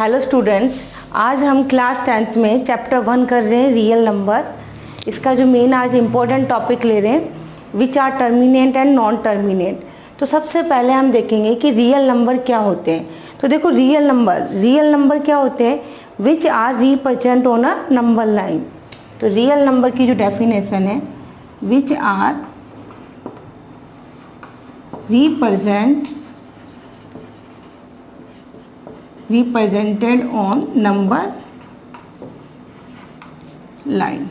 Hello students, आज हम class 10th में चैप्टर 1 कर रहे हैं रियल नंबर। इसका जो मेन आज इम्पोर्टेंट टॉपिक ले रहे हैं which are terminate and non terminate. तो सबसे पहले हम देखेंगे कि रियल नंबर क्या होते हैं। तो देखो रियल नंबर क्या होते हैं, which are represent on a number line. तो रियल नंबर की जो डेफिनेशन है, which are represented on number line।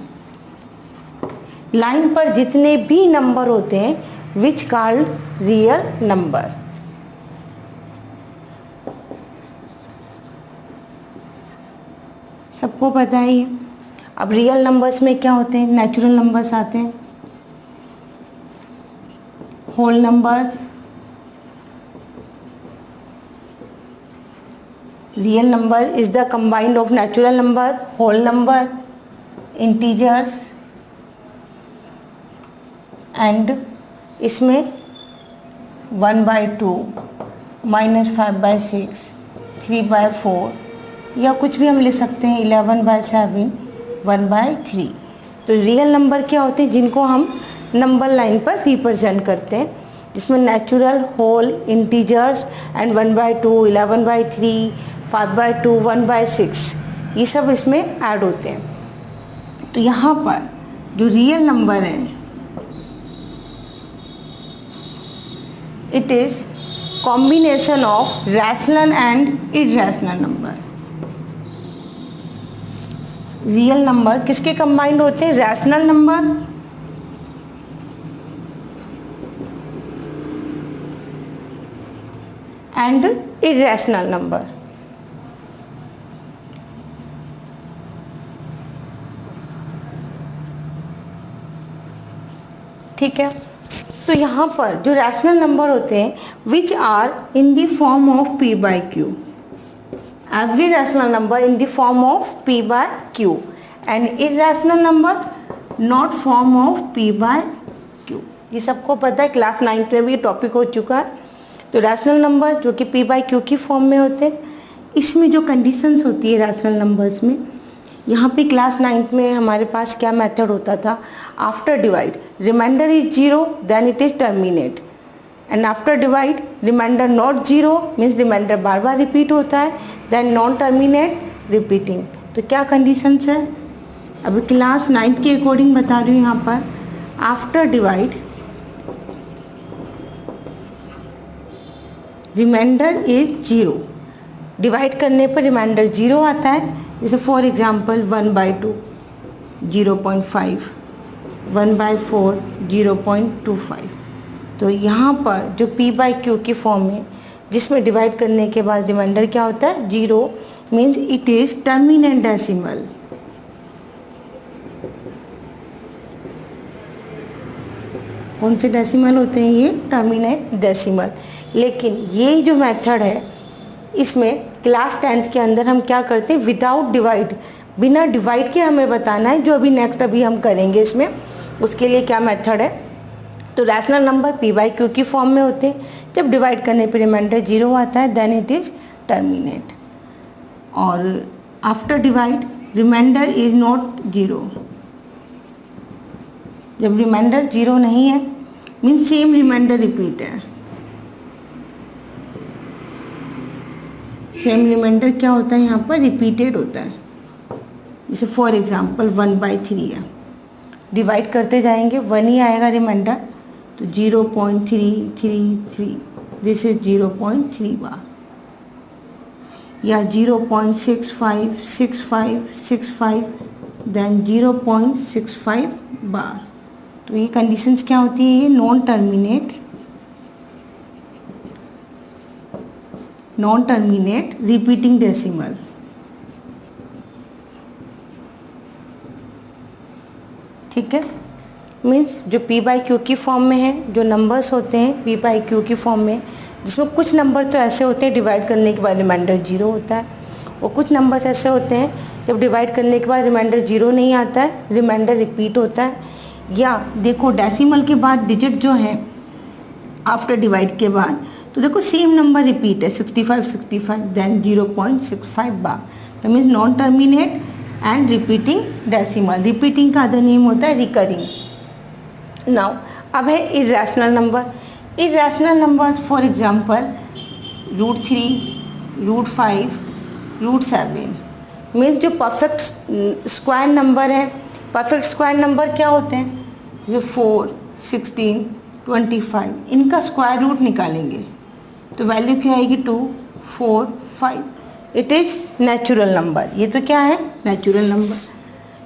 Line पर जितने भी नंबर होते हैं विच कॉल्ड रियल नंबर। सबको पता है ये। अब रियल नंबर्स में क्या होते हैं, नेचुरल नंबर्स आते हैं, whole numbers. Real number is the combined of natural number, whole number, integers and इसमें 1/2, -5/6, 3/4 या कुछ भी हम लिख सकते हैं, 11/7, 1/3। तो रियल नंबर क्या होते हैं, जिनको हम नंबर लाइन पर रिप्रेजेंट करते हैं, जिसमें नेचुरल, होल, इंटीजर्स एंड 1/2, 11/3, 5/2, 1/6 ये सब इसमें ऐड होते हैं। तो यहाँ पर जो रियल नंबर है, it is combination of rational and irrational number. Real number किसके कंबाइंड होते हैं, rational number and irrational number. ठीक है। तो यहाँ पर जो रैशनल नंबर होते हैं which are in the form of p by q, every rational number in the form of p by q and irrational number not form of p by q। ये सबको पता है, क्लास 9 में भी topic हो चुका है। तो रैशनल नंबर जो कि p by q की फॉर्म में होते हैं, इसमें जो कंडीशंस होती है रैशनल नंबर्स में, यहाँ पे क्लास 9 में हमारे पास क्या मेथड होता था, after divide reminder is 0 then it is terminate, and after divide reminder not 0 means reminder बार बार रिपीट होता है, देन नॉन टर्मिनेट रिपीटिंग। तो क्या कंडीशंस है, अभी क्लास 9 के अकॉर्डिंग बता रही हूँ। यहाँ पर after divide reminder is 0, divide करने पर रिमाइंडर 0 आता है। जैसे फॉर एग्जांपल 1/2 0.5, 1/4 0.25। तो यहाँ पर जो p by q की फॉर्म है, जिसमें डिवाइड करने के बाद रिमाइंडर क्या होता है 0, means it is terminate decimal. कौन से डेसिमल होते हैं ये, टर्मिनेट डेसिमल। लेकिन ये जो मेथड है, इसमें क्लास 10th के अंदर हम क्या करते हैं, विदाउट डिवाइड, बिना डिवाइड के हमें बताना है, जो अभी हम करेंगे इसमें। उसके लिए क्या मेथड है, तो rational number p by q की फॉर्म में होते हैं, जब डिवाइड करने पर रिमाइंडर 0 आता है देन इट इज टर्मिनेट, और after divide reminder is not 0, जब रिमाइंडर 0 नहीं है मीन्स सेम रिमाइंडर रिपीट है। सेम रिमाइंडर क्या होता है, यहाँ पर रिपीटेड होता है। जैसे फॉर एग्जांपल 1/3 है, डिवाइड करते जाएंगे 1 ही आएगा रिमाइंडर, तो 0.333, दिस इज 0.3 बार, या 0.656565 देन 0.65 बार। तो ये कंडीशंस क्या होती है, ये नॉन टर्मिनेट रिपीटिंग डेसिमल। ठीक है, मीन्स जो p by q की फॉर्म में है, जो नंबर्स होते हैं p by q की फॉर्म में, जिसमें कुछ नंबर तो ऐसे होते हैं डिवाइड करने के बाद रिमाइंडर 0 होता है, और कुछ नंबर्स ऐसे होते हैं जब डिवाइड करने के बाद रिमाइंडर 0 नहीं आता है, रिमाइंडर रिपीट होता है। या देखो डेसिमल के बाद डिजिट जो है आफ्टर डिवाइड के बाद, तो देखो सेम नंबर रिपीट है 65 देन 0.65 बार, तो means non terminate and repeating decimal. Repeating का अदर नेम होता है रिकरिंग। नाउ अब है irrational number. Irrational numbers for example √3, √5, √7 means जो परफेक्ट स्क्वायर नंबर है। परफेक्ट स्क्वायर नंबर क्या होते हैं, जो 4, 16, 25, इनका स्क्वायर रूट निकालेंगे तो वैल्यू क्या आएगी 2, 4, 5। It is natural number. ये तो क्या है, नेचुरल नंबर।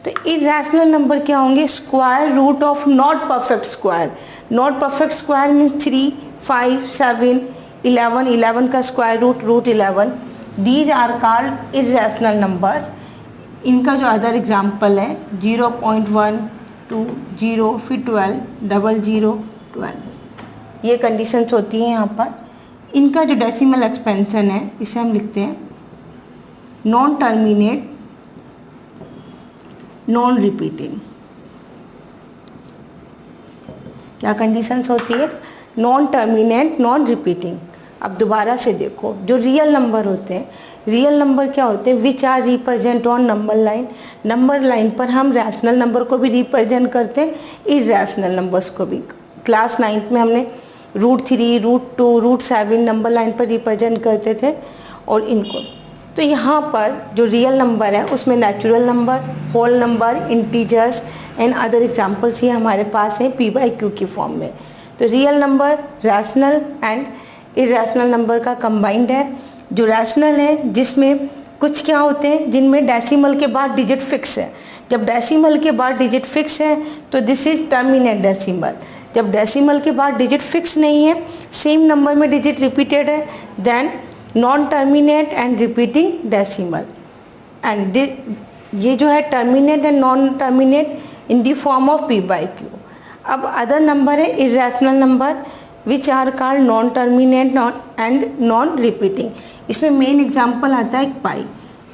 तो इरेशनल नंबर क्या होंगे, square root of not perfect square. Not perfect square means 3, 5, 7, 11, 11 का square root √11। These are called irrational numbers. इनका जो अदर एग्जाम्पल है 0.1, 2, 0, फिर 12, 00, 12। ये कंडीशंस होती हैं यहाँ पर। इनका जो डेसिमल एक्सपेंशन है इसे हम लिखते हैं नॉन टर्मिनेट, नॉन रिपीटिंग। क्या कंडीशंस होती है, नॉन टर्मिनेट, नॉन रिपीटिंग। अब दोबारा से देखो, जो रियल नंबर होते हैं, रियल नंबर क्या होते हैं, which are represent on number line. Number line पर हम रैशनल नंबर को भी रिप्रेजेंट करते हैं, इरेशनल नंबर्स को भी। क्लास 9th में हमने √3, √2, √7 नंबर लाइन पर रिप्रेजेंट करते थे और इनको। तो यहाँ पर जो रियल नंबर है उसमें natural number, whole number, integers and other examples ये हमारे पास हैं P/Q की फॉर्म में। तो real number rational and irrational number का कंबाइंड है। जो रैशनल है जिसमें कुछ क्या होते हैं, जिनमें डेसिमल के बाद डिजिट फिक्स है। जब डेसिमल के बाद डिजिट फिक्स है तो दिस इज टर्मिनेट डेसिमल। जब डेसिमल के बाद डिजिट फिक्स नहीं है, सेम नंबर में डिजिट रिपीटेड है, then non terminate and repeating decimal. And ये जो है terminate and non terminate in the form of P/Q। अब अदर नंबर है irrational number which are called non terminate and non repeating. इसमें main example आता है pi.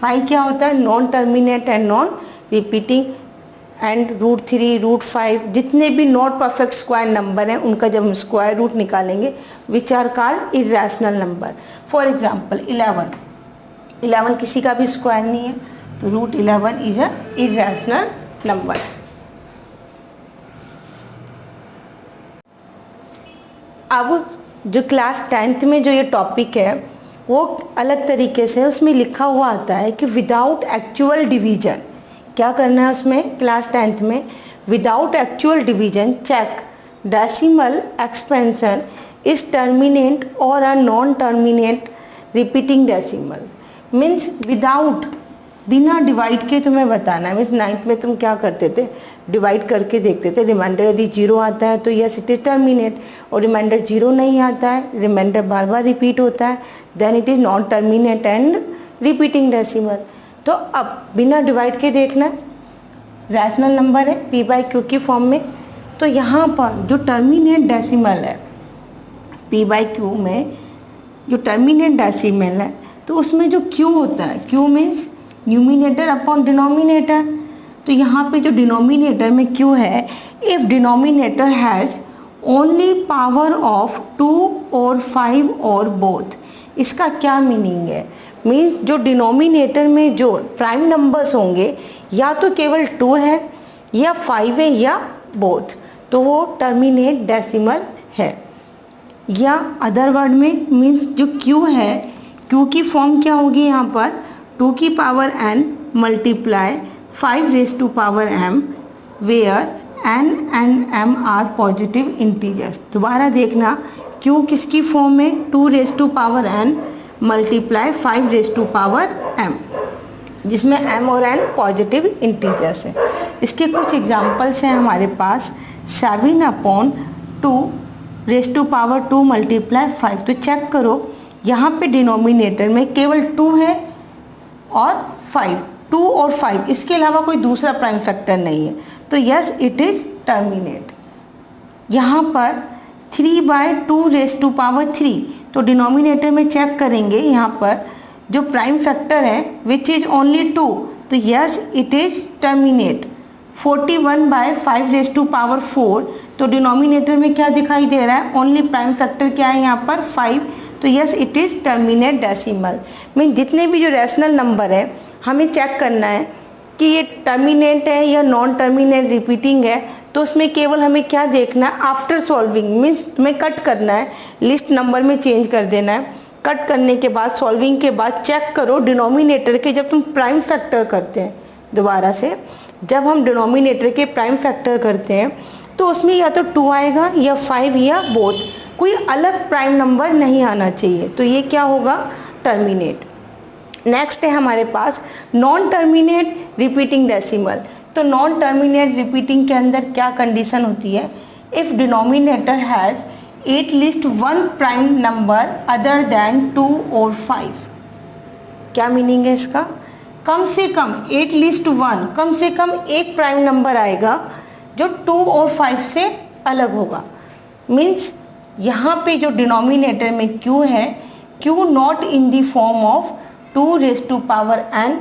Pi क्या होता है, non terminate and non repeating. And √3, √5 जितने भी नॉट परफेक्ट स्क्वायर नंबर हैं उनका जब हम स्क्वायर रूट निकालेंगे which are called irrational number. For example 11 किसी का भी स्क्वायर नहीं है, तो √11 इज अ इरेशनल नंबर। अब जो क्लास 10th में जो ये टॉपिक है वो अलग तरीके से उसमें लिखा हुआ आता है कि विदाउट एक्चुअल डिवीजन क्या करना है उसमें, क्लास 10th में without actual division check decimal expansion is terminate और a non terminate repeating decimal. Means without, बिना डिवाइड के तुम्हें बताना है। मीन्स 9th में तुम क्या करते थे, डिवाइड करके देखते थे। रिमाइंडर यदि 0 आता है तो यस इट इज़ टर्मिनेट, और रिमाइंडर 0 नहीं आता है, रिमाइंडर बार बार रिपीट होता है, then it is non terminate and repeating decimal. तो अब बिना डिवाइड के देखना, रैशनल नंबर है P/Q की फॉर्म में। तो यहाँ पर जो टर्मिनेट डेसिमल है P/Q में, जो टर्मिनेट डेसिमल है तो उसमें जो Q होता है, Q means numerator upon denominator. तो यहाँ पे जो डिनोमिनेटर में Q है, if denominator has only power of 2 और 5 और बोथ। इसका क्या मीनिंग है, मीन्स जो डिनोमिनेटर में जो प्राइम नंबर्स होंगे या तो केवल 2 है या 5 है या बोथ, तो वो टर्मिनेट डेसिमल है। या अदर वर्ड में मीन्स जो Q है, Q की फॉर्म क्या होगी यहाँ पर, 2 की power n multiply 5⁻m where n and m are positive integers. दोबारा देखना, Q किसकी फॉर्म में, 2⁻n मल्टीप्लाई 5⁻m, जिसमें m और n पॉजिटिव इंटीजर्स हैं। इसके कुछ एग्जांपल्स हैं हमारे पास, 7/2⁻2 मल्टीप्लाई 5। तो चेक करो यहाँ पे डिनोमिनेटर में केवल 2 है और 5, 2 और 5, इसके अलावा कोई दूसरा प्राइम फैक्टर नहीं है, तो यस इट इज़ टर्मिनेट। यहाँ पर 3/2⁻3, तो डिनोमिनेटर में चेक करेंगे, यहाँ पर जो प्राइम फैक्टर है विच इज़ ओनली 2, तो यस इट इज़ टर्मिनेट। 41/5⁻4, तो डिनोमिनेटर में क्या दिखाई दे रहा है, ओनली प्राइम फैक्टर क्या है यहाँ पर 5, तो yes it is terminate decimal. Mean जितने भी जो रैशनल नंबर है हमें चेक करना है कि ये टर्मिनेट है या नॉन टर्मिनेट रिपीटिंग है, तो उसमें केवल हमें क्या देखना है, आफ्टर सॉल्विंग मीन्स हमें कट करना है, लिस्ट नंबर में चेंज कर देना है। कट करने के बाद सॉल्विंग के बाद चेक करो डिनोमिनेटर के, जब तुम प्राइम फैक्टर करते हैं दोबारा से, जब हम डिनोमिनेटर के प्राइम फैक्टर करते हैं तो उसमें या तो 2 आएगा या 5 या बोथ, कोई अलग प्राइम नंबर नहीं आना चाहिए, तो ये क्या होगा, टर्मिनेट। नेक्स्ट है हमारे पास नॉन टर्मिनेट रिपीटिंग डेसिमल। तो नॉन टर्मिनेट रिपीटिंग के अंदर क्या कंडीशन होती है, if denominator has at least one prime number other than 2 और 5। क्या मीनिंग है इसका, कम से कम एट लीस्ट वन, कम से कम एक प्राइम नंबर आएगा जो 2 और 5 से अलग होगा। मीन्स यहाँ पे जो डिनोमिनेटर में q है, q not in the form of 2 raise to power n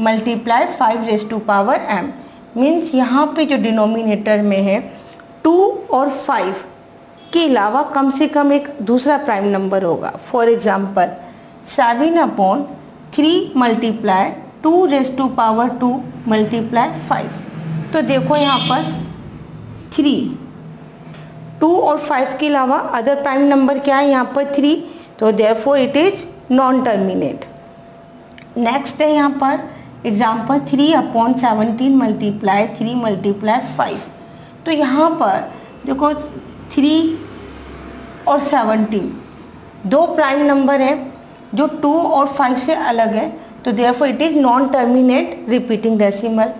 multiply 5 raise to power m। Means यहाँ पे जो डिनोमिनेटर में है 2 और 5 के अलावा कम से कम एक दूसरा प्राइम नंबर होगा। For example 7/3 multiply 2 raise to power 2 multiply 5। तो देखो यहाँ पर 3, 2 और 5 के अलावा अदर प्राइम नंबर क्या है यहाँ पर 3, तो therefore it is non terminate. Next है यहाँ पर एग्जाम्पल 3/17 मल्टीप्लाई 3 मल्टीप्लाई 5। तो यहाँ पर देखो 3 और 17 दो प्राइम नंबर है जो 2 और 5 से अलग है, तो therefore it is non terminate repeating decimal.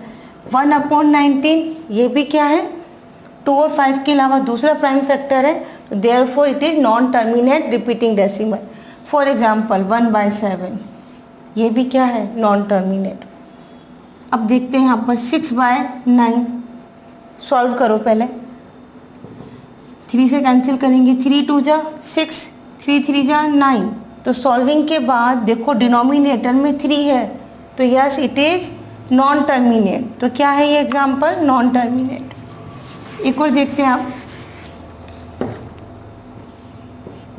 1/19 ये भी क्या है, 2 और 5 के अलावा दूसरा प्राइम फैक्टर है, तो therefore it is non terminate repeating decimal. For example 1/7 ये भी क्या है, नॉन टर्मिनेट। अब देखते हैं यहाँ पर 6/9, सॉल्व करो पहले, 3 से कैंसिल करेंगे, 3 2 जा 6, 3 3 जा 9। तो सॉल्विंग के बाद देखो डिनोमिनेटर में 3 है, तो yes it is non terminate. तो क्या है ये एग्जाम्पल, नॉन टर्मिनेट। एक और देखते हैं आप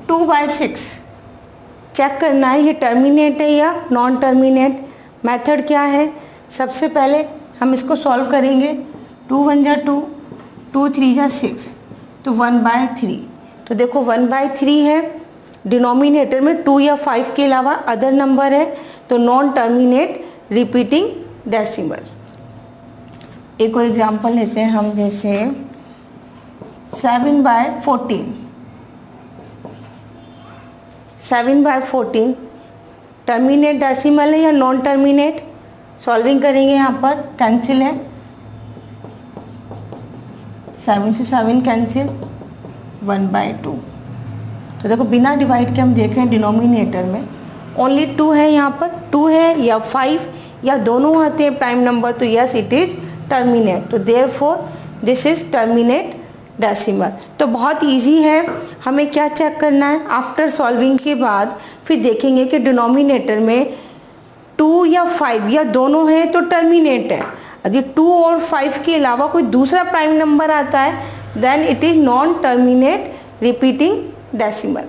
2/6, चेक करना है ये टर्मिनेट है या नॉन टर्मिनेट। मेथड क्या है, सबसे पहले हम इसको सॉल्व करेंगे, 2 1 जा 2, 2 3 जा 6, तो 1/3। तो देखो 1/3 है, डिनोमिनेटर में 2 या 5 के अलावा अदर नंबर है, तो नॉन टर्मिनेट रिपीटिंग डेसिमल। एक और एग्जांपल लेते हैं हम, जैसे 7/14, 7/14 टर्मिनेट डेसिमल है या नॉन टर्मिनेट। सॉल्विंग करेंगे, यहाँ पर कैंसिल है, 7 से 7 कैंसिल, 1/2। तो देखो बिना डिवाइड के हम देख रहे हैं डिनोमिनेटर में ओनली 2 है, यहाँ पर 2 है या 5 या दोनों आते हैं प्राइम नंबर, तो यस इट इज़ टर्मिनेट। तो therefore this is terminate decimal. तो बहुत इजी है, हमें क्या चेक करना है, आफ्टर सॉल्विंग के बाद फिर देखेंगे कि डिनोमिनेटर में 2 या 5 या दोनों हैं तो टर्मिनेट है। यदि 2 और 5 के अलावा कोई दूसरा प्राइम नंबर आता है then it is non terminate repeating decimal.